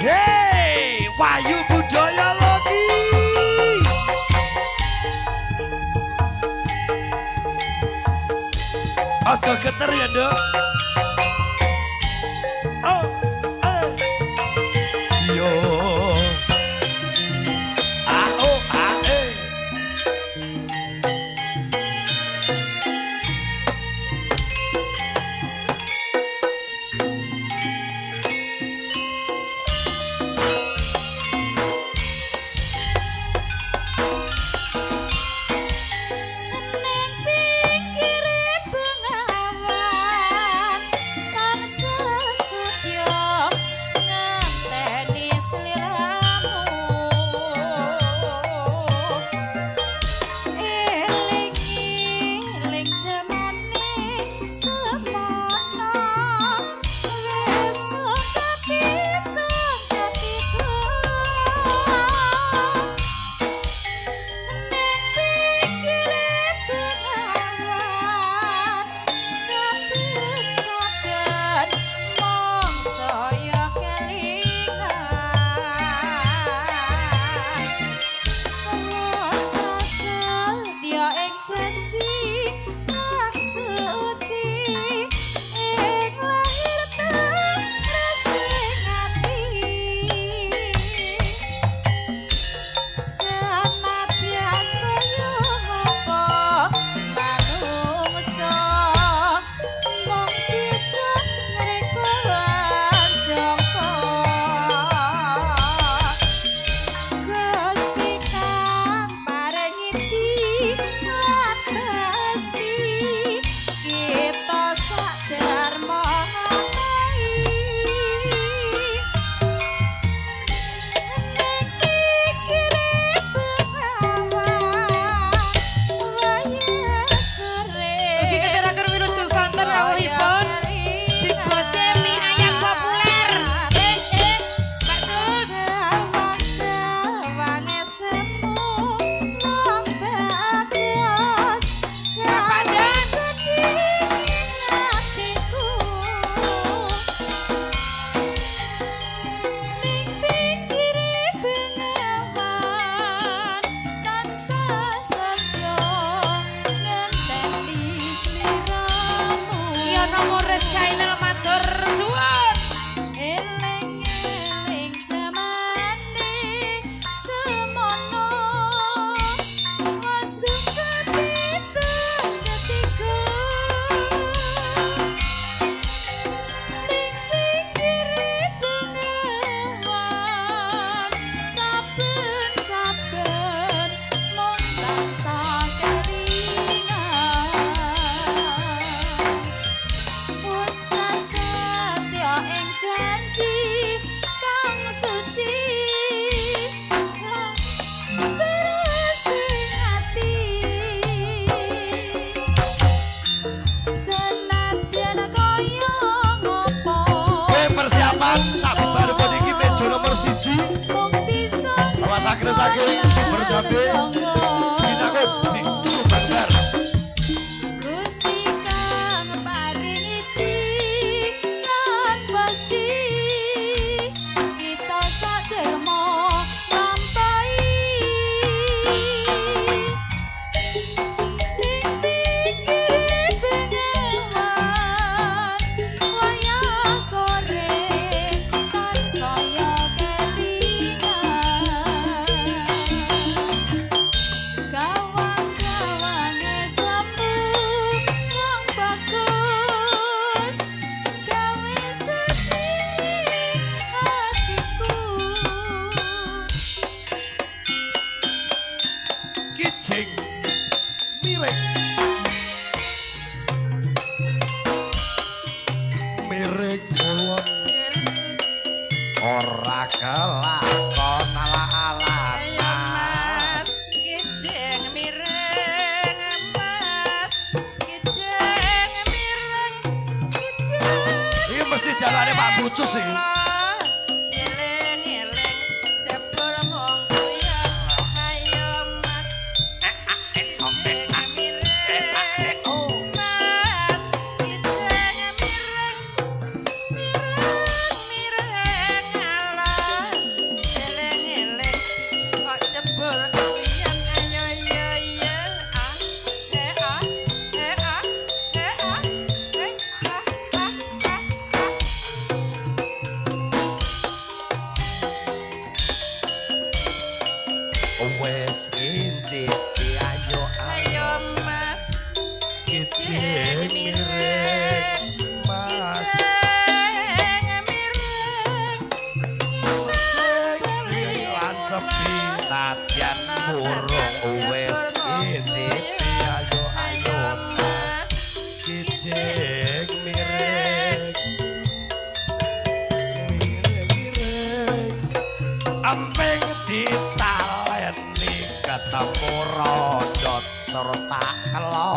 Hei, Wahyu Budaya Loki. Ojo geter ya, Dok. Oh, yo. Oh, eh. Channel matur suwun. Eling-eling jamane semono wis duketita ketiga ning pinggire bengawan saben-saben mung tansah kelingan. Janji kang suci bersih hati senadyan kaya ngopo. Persiapan sabar niki meja nomor 1. Mung bisa Awas saking sumber cabe. Dinaku ning Sumber. Gusti kang paringi lan pasti kita sadermo lampahi ning pinggire bengawan wayah sore tansaya kelingan kawan-kawane sepuh wong bagus gawe sedih hatiku. Kijing miring kulon ora kelakon ala-ala Mas kijing mireng Mas kijing mireng kijing iki mesti jalane Pak Bucus sih. eling-eling jebul mung kuyang ayo Mas kijing mireng Mas kijing mireng mireng ala burung wis icipi ayo ayo mas kijing mireng mireng amping ditaleni ketemu rodot tur tak kelok